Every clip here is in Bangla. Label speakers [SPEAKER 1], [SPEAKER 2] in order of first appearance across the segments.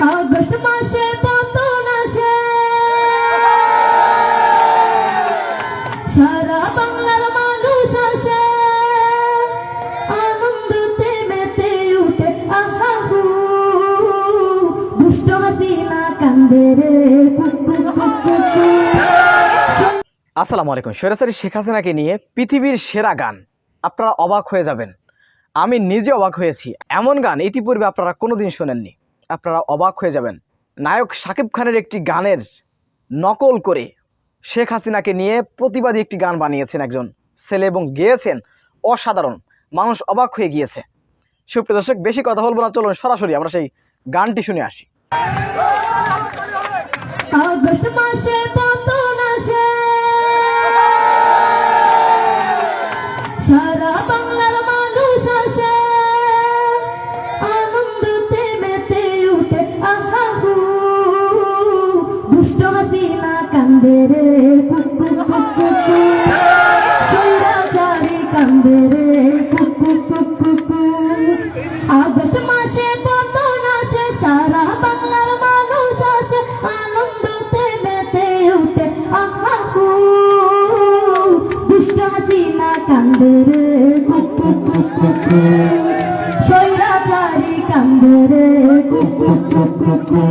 [SPEAKER 1] আগস্ট মাসে পতন আসে, সারা বাংলার মানুষ আসে, আনন্দতে মেতে উঠে আহাহু, দুষ্ট হাসিনা কান্দে রে কুকু কুকু।
[SPEAKER 2] আসসালামু আলাইকুম। স্বৈরাচারী শেখ হাসিনাকে নিয়ে পৃথিবীর সেরা গান, আপনারা অবাক হয়ে যাবেন। আমি নিজে অবাক হয়েছি। এমন গান ইতিপূর্বে আপনারা কোনোদিন শোনেননি, আপনারা অবাক হয়ে যাবেন। নায়ক শাকিব খানের একটি গানের নকল করে শেখ হাসিনাকে নিয়ে প্রতিবাদী একটি গান বানিয়েছেন একজন ছেলে এবং গেয়েছেন অসাধারণ, মানুষ অবাক হয়ে গিয়েছে। সুপ্রিয় দর্শক, বেশি কথা বলবো না, চলুন সরাসরি আমরা সেই গানটি শুনে আসি।
[SPEAKER 1] আগস্ট মাসে পতন আসে, সারা বাংলার মানুষ আসে, আনন্দতে মেতে উঠে আহাহু, দুষ্ট হাসিনা কান্দে রে কুকু কুকু, স্বৈরাচারী কান্দে রে কুকু কুকু। আগস্ট মাসে পতন আসে, সারা বাংলার মানুষ আসে, আনন্দতে মেতে উঠে আহাহু, দুষ্ট হাসিনা কান্দে রে কুকু কুকু, স্বৈরাচারী কান্দে রে কুকু কুকু।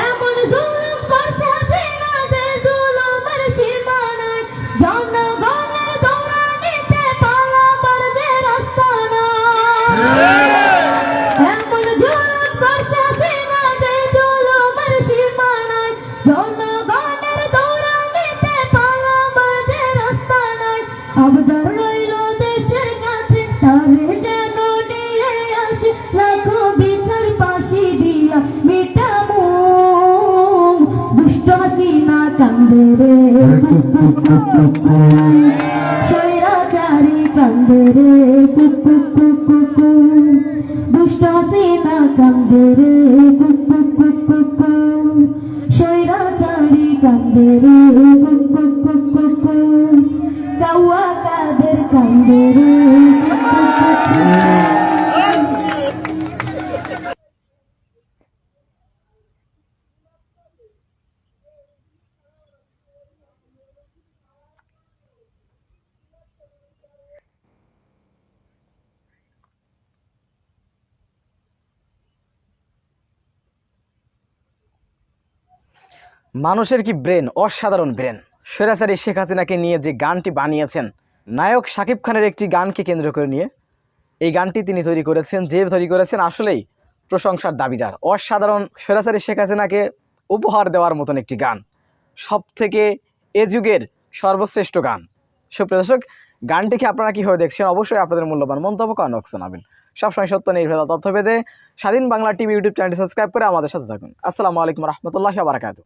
[SPEAKER 1] এমন জুলুম করছে হাসিনা যে জুলুমের সীমা নাই, জনগণের দৌড়ানিতে পালাবার যে রাস্তা নাই। এমন জুলুম করছে হাসিনা যে জুলুমের সীমা নাই, জনগণের দৌড়ানিতে পালাবার যে রাস্তা নাই। আবদার রইল দেশের কাছে, তারে যেন নিয়ে আসে, লাখো বিচার ফাঁসি দিয়া মিটামু, দুষ্ট হাসিনা কান্দে রে কুকু কুকু, স্বৈরাচারী কান্দে রে কুকু কুকু, দুষ্ট হাসিনা কান্দে রে কুকু কুকু, স্বৈরাচারী কান্দে রে কুকু কুকু, কাওয়া কাদের কান্দে রে কুকু কুকু।
[SPEAKER 2] মানুষের কি ব্রেন, অসাধারণ ব্রেন। স্বৈরাচারী শেখ হাসিনাকে নিয়ে যে গানটি বানিয়েছেন, নায়ক শাকিব খানের একটি গানকে কেন্দ্র করে নিয়ে এই গানটি তিনি তৈরি করেছেন। যে তৈরি করেছেন আসলেই প্রশংসার দাবিদার। অসাধারণ, স্বৈরাচারী শেখ হাসিনাকে উপহার দেওয়ার মতন একটি গান, সব থেকে এ যুগের সর্বশ্রেষ্ঠ গান। সুপ্রিয় দর্শক, গানটিকে আপনারা কীভাবে দেখছেন অবশ্যই আপনাদের মূল্যবান মন্তব্য কমেন্ট জানাবেন। সবসময় সত্য নির্ভেজাল তথ্য পেতে স্বাধীন বাংলা টিভি ইউটিউব চ্যানেলটি সাবস্ক্রাইব করে আমাদের সাথে থাকুন। আসসালামু আলাইকুম রহমতুল্লাহি ওয়া বারাকাতুহু।